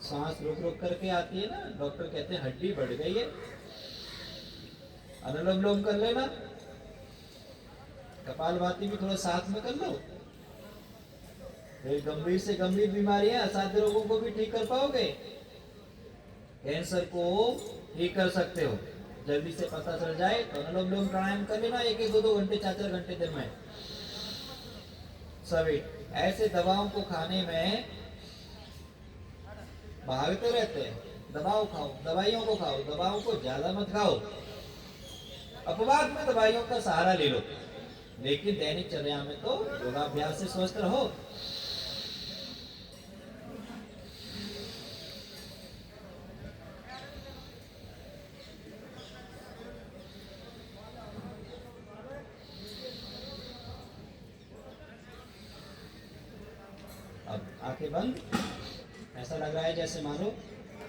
Speaker 3: सांस रुक रुक करके आती है ना, डॉक्टर कहते हैं हड्डी बढ़ गई है, अनुलोम विलोम कर लेना, कपालभाति भी थोड़ा साथ में कर लो। फिर गंभीर से गंभीर बीमारियां, असाध्य रोगों को भी ठीक कर पाओगे। कैंसर को ठीक कर सकते हो, जल्दी से पता चल जाए तो अनुलोम विलोम प्राणायाम कर लेना, एक एक 2-2 घंटे 4-4 घंटे दिन में। सभी ऐसे दवाओं को खाने में भागते रहते हैं, दवाओं खाओ, दवाइयों को खाओ, दवाओं को ज्यादा मत खाओ, अपवाद में दवाइयों का सहारा ले लो, लेकिन दैनिक चर्या में तो योगाभ्यास से स्वस्थ रहो। अब आंखें बंद, ऐसा लग रहा है जैसे मानो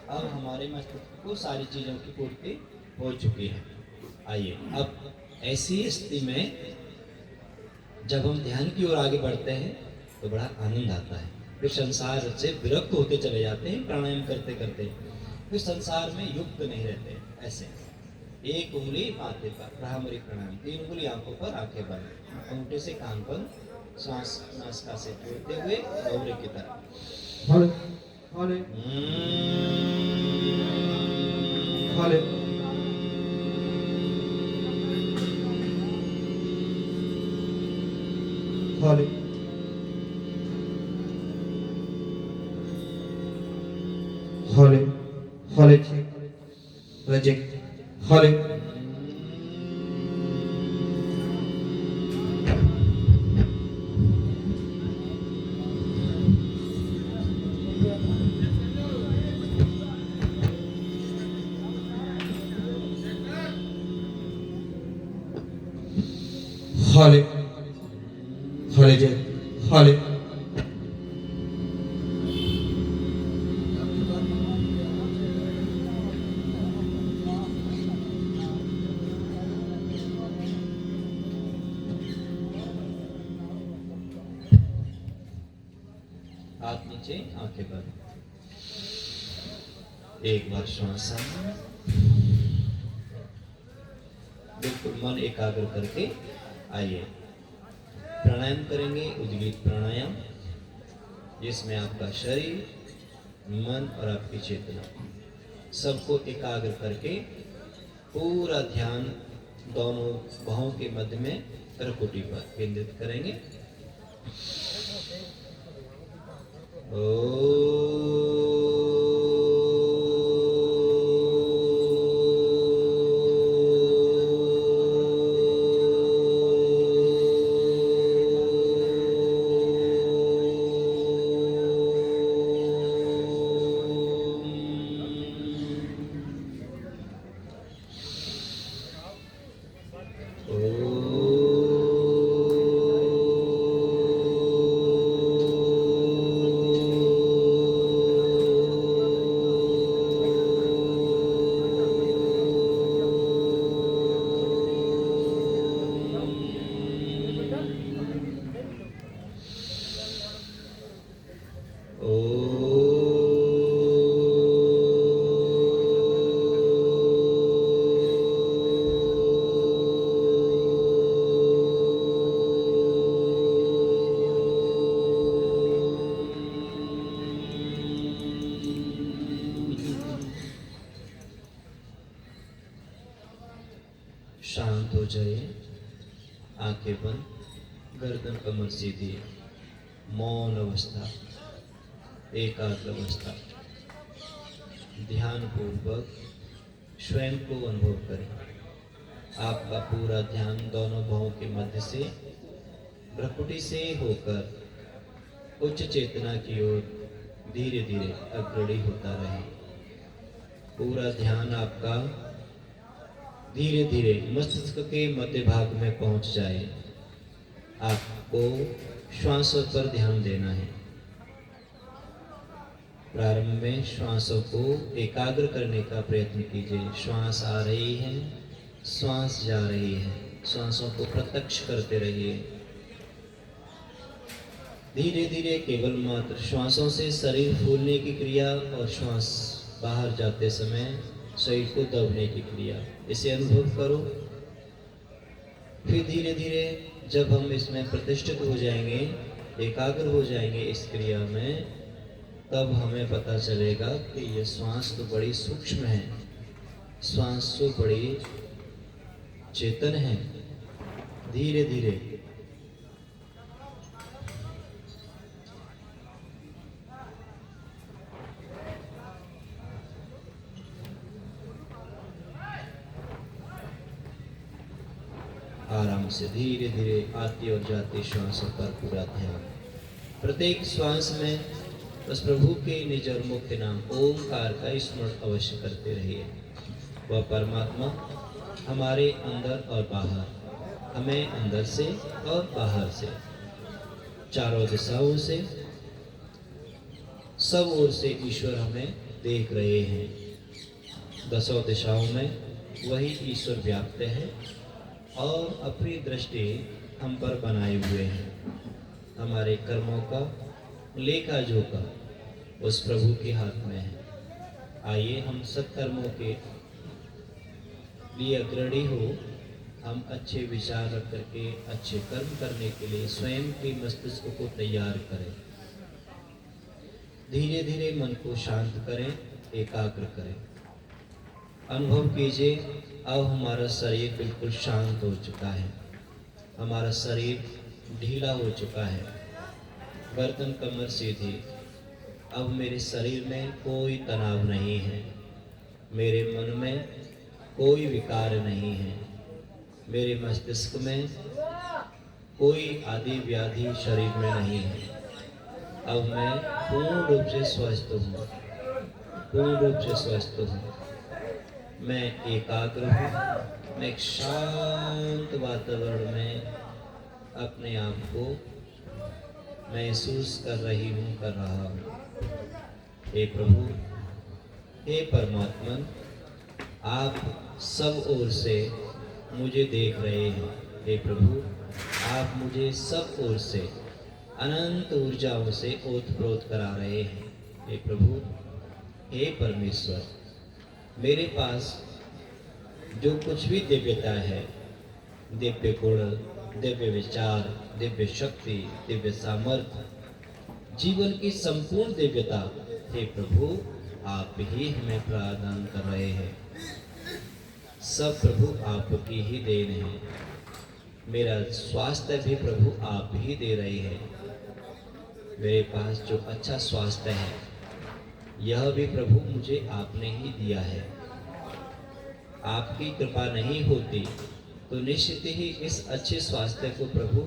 Speaker 3: अब हमारे मस्तिष्क को सारी चीजों की पूर्ति हो चुकी है। आइए, अब ऐसी स्थिति में जब हम ध्यान की ओर आगे बढ़ते हैं तो बड़ा आनंद आता है। फिर संसार से विरक्त होते चले जाते हैं प्राणायाम करते करते, फिर संसार में युक्त नहीं रहते। ऐसे एक उंगली माथे पर ब्राह्मरी प्राणायाम, 3 उंगली आंखों पर, आंखें बंद, अंगूठे से कान बंद, श्वास नासिका से छोड़ते हुए गौरे की तरफ।
Speaker 2: हरे। हरे। हरे। हरे। हरे। हरे। रिजेक्ट। हरे। hale, hale check, hale.
Speaker 3: हाथ नीचे, आंखें बंद। एक बार श्वास आए, बिल्कुल मन एकाग्र करके आइए। प्राणायाम करेंगे, उद्गीत प्राणायाम, जिसमें आपका शरीर, मन और आपकी चेतना सबको एकाग्र करके पूरा ध्यान दोनों बाहों के मध्य में त्रिपुटी पर केंद्रित करेंगे। शांत हो जाइए, आंखें बंद, गर्दन कमर सीधी, मौन अवस्था, एकाग्र अवस्था, ध्यान पूर्वक स्वयं को अनुभव करें। आपका पूरा ध्यान दोनों बाहों के मध्य से भ्रुकुटी से होकर उच्च चेतना की ओर धीरे धीरे अग्रणी होता रहे। पूरा ध्यान आपका धीरे धीरे मस्तिष्क के मध्य भाग में पहुंच जाए। आपको श्वासों पर ध्यान देना है। प्रारंभ में श्वासों को एकाग्र करने का प्रयत्न कीजिए। श्वास आ रही है, श्वास जा रही है, श्वासों को प्रत्यक्ष करते रहिए। धीरे धीरे केवल मात्र श्वासों से शरीर फूलने की क्रिया और श्वास बाहर जाते समय शरीर को दबने की क्रिया, इसे अनुभव करो। फिर धीरे धीरे जब हम इसमें प्रतिष्ठित हो जाएंगे, एकाग्र हो जाएंगे इस क्रिया में, तब हमें पता चलेगा कि ये श्वास तो बड़ी सूक्ष्म है, श्वास तो बड़ी चेतन है। धीरे धीरे आराम से धीरे धीरे आती और जाती श्वासों पर पूरा ध्यान। प्रत्येक श्वास में बस प्रभु के निज और मुख्य नाम ओंकार का स्मरण अवश्य करते रहिए। वह परमात्मा हमारे अंदर और बाहर, हमें अंदर से और बाहर से, चारों दिशाओं से, सब ओर से ईश्वर हमें देख रहे हैं। दसों दिशाओं में वही ईश्वर व्याप्त है और अपनी दृष्टि हम पर बनाए हुए हैं। हमारे कर्मों का लेखा जोखा उस प्रभु के हाथ में है। आइए हम सत्कर्मों के लिए अग्रणी हो, हम अच्छे विचार रख करके अच्छे कर्म करने के लिए स्वयं के मस्तिष्क को तैयार करें। धीरे धीरे मन को शांत करें, एकाग्र करें। अनुभव कीजिए, अब हमारा शरीर बिल्कुल शांत हो चुका है, हमारा शरीर ढीला हो चुका है, गर्दन कमर सीधी। अब मेरे शरीर में कोई तनाव नहीं है, मेरे मन में कोई विकार नहीं है, मेरे मस्तिष्क में कोई आदि व्याधि शरीर में नहीं है। अब मैं पूर्ण रूप से स्वस्थ हूँ, पूर्ण रूप से स्वस्थ हूँ। मैं एकाग्र हूँ, मैं एक शांत वातावरण में अपने आप को महसूस कर रहा हूँ। हे प्रभु, हे परमात्मन, आप सब ओर से मुझे देख रहे हैं। हे प्रभु, आप मुझे सब ओर से अनंत ऊर्जाओं से ओतप्रोत करा रहे हैं। हे प्रभु, हे परमेश्वर, मेरे पास जो कुछ भी दिव्यता है, दिव्य गुण, दिव्य विचार, दिव्य शक्ति, दिव्य सामर्थ्य, जीवन की संपूर्ण दिव्यता, हे प्रभु, आप ही हमें प्रदान कर रहे हैं। सब प्रभु आपकी ही देन है। मेरा स्वास्थ्य भी प्रभु आप ही दे रहे हैं। मेरे पास जो अच्छा स्वास्थ्य है, यह भी प्रभु मुझे आपने ही दिया है। आपकी कृपा नहीं होती तो निश्चित ही इस अच्छे स्वास्थ्य को प्रभु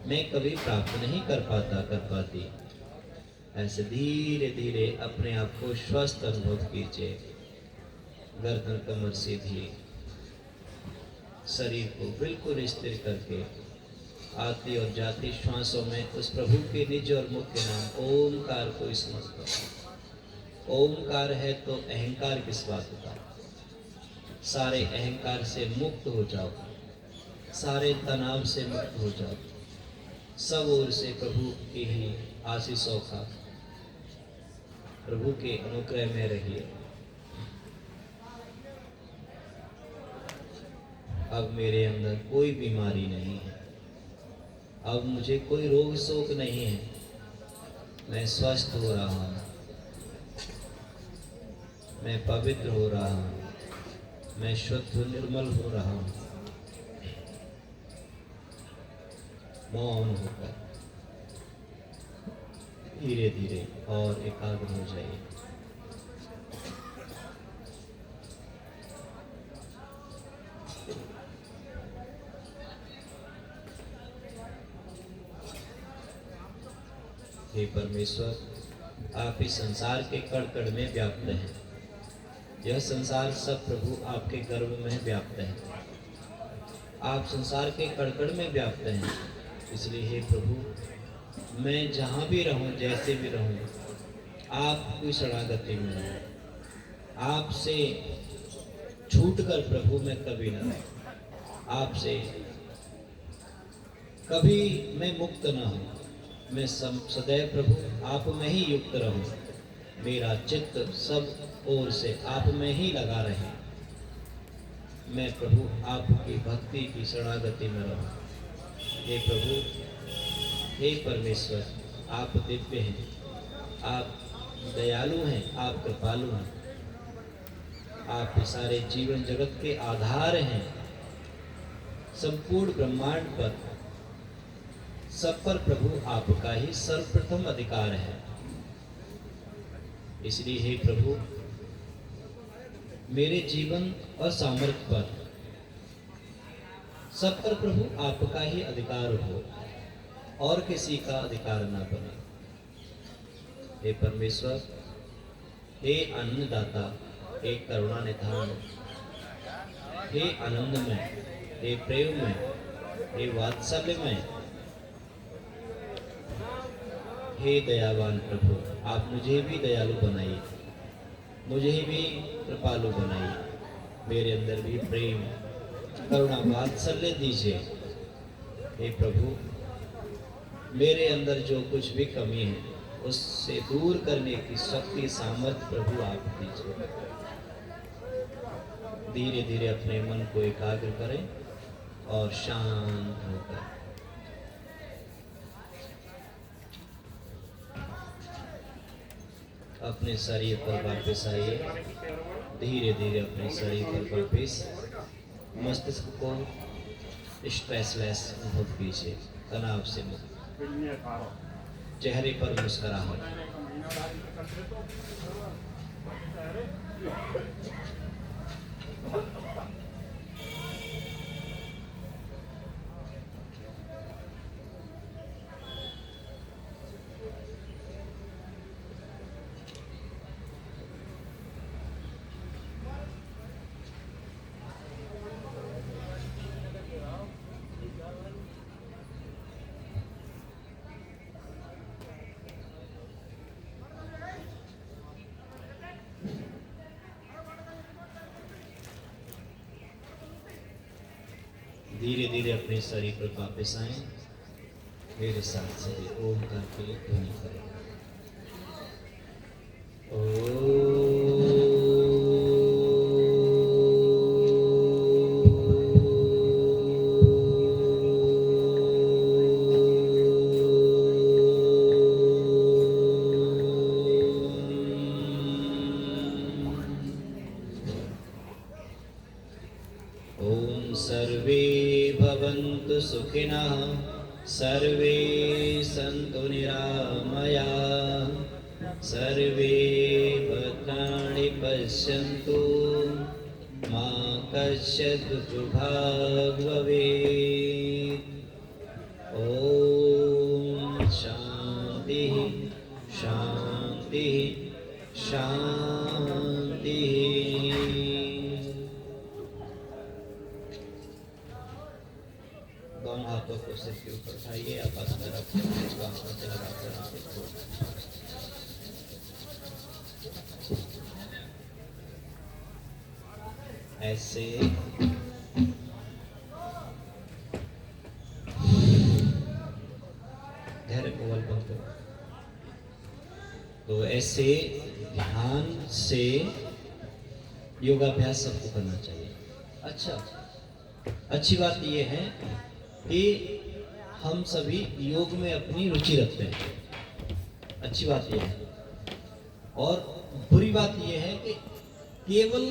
Speaker 3: मैं कभी प्राप्त नहीं कर पाती। ऐसे धीरे धीरे अपने आप को स्वस्थ अनुभव कीजिए। गर्दन कमर सीधी, शरीर को बिल्कुल स्थिर करके आती और जाती श्वासों में उस प्रभु के निज और मुख्य नाम ओमकार को स्मरण करो। ओमकार है तो अहंकार किस बात का। सारे अहंकार से मुक्त हो जाओ, सारे तनाव से मुक्त हो जाओ। सब ओर से प्रभु की ही आशीषों का, प्रभु के अनुग्रह में रहिए। अब मेरे अंदर कोई बीमारी नहीं है, अब मुझे कोई रोग शोक नहीं है। मैं स्वस्थ हो रहा हूँ, मैं पवित्र हो रहा हूँ, मैं शुद्ध निर्मल हो रहा हूँ। मौन होकर धीरे धीरे और एकाग्र हो जाइए। हे परमेश्वर, आप इस संसार के कण कण में व्याप्त हैं। यह संसार सब प्रभु आपके गर्भ में व्याप्त है। आप संसार के कण कण में व्याप्त हैं। इसलिए हे प्रभु, मैं जहाँ भी रहूँ, जैसे भी रहूँ, आपकी शरणागति में रहूँ। आपसे छूटकर प्रभु मैं कभी न रहूँ। आपसे कभी मैं मुक्त न हूँ। मैं सदैव प्रभु आप में ही युक्त रहूँ। मेरा चित्त सब ओर से आप में ही लगा रहे। मैं प्रभु आपकी भक्ति की शरणागति में रहूँ। हे प्रभु, हे परमेश्वर, आप दिव्य हैं, आप दयालु हैं, आप कृपालु हैं। आप सारे जीवन जगत के आधार हैं। संपूर्ण ब्रह्मांड पर, सब पर प्रभु आपका ही सर्वप्रथम अधिकार है। इसलिए हे प्रभु, मेरे जीवन और सामर्थ्य पर, सब पर प्रभु आपका ही अधिकार हो और किसी का अधिकार ना बने। हे परमेश्वर, हे अन्नदाता, हे करुणा निधान, हे आनंदमय, हे प्रेममय, हे वात्सल्यमय, हे दयावान प्रभु, आप मुझे भी दयालु बनाइए, मुझे भी कृपालु बनाइए। मेरे अंदर भी प्रेम, करुणा, वात्सल्य दीजिए। हे प्रभु, मेरे अंदर जो कुछ भी कमी है उससे दूर करने की शक्ति, सामर्थ्य प्रभु आप दीजिए। धीरे धीरे अपने मन को एकाग्र करें और शांत होकर अपने शरीर पर वापस आइए। धीरे धीरे अपने शरीर पर वापस मस्तिष्क को स्ट्रेसलेस अनुभव कीजिए, तनाव से मुक्त। चेहरे पर मुस्कुराहट। धीरे धीरे अपने शरीर पर वापस आए। मेरे साथ सभी ओम करके ध्वनि करें। ओम सर्वे भवन्तु सुखिनः, सर्वे सन्तु निरामयाः, सर्वे भद्राणि पश्यन्तु, मा कश्चित् दुःखभाग् भवेत्। ॐ शान्तिः शान्तिः शान्तिः। दोनों हाथों को सिर के ऊपर उठाइए, आपात में रखते हुए इसको आंखों से लगाकर ऐसे धैर्य को बल करो। तो ऐसे ध्यान से योगाभ्यास सबको करना चाहिए। अच्छा, अच्छी बात यह है कि हम सभी योग में अपनी रुचि रखते हैं, अच्छी बात यह है। और बुरी बात यह है कि केवल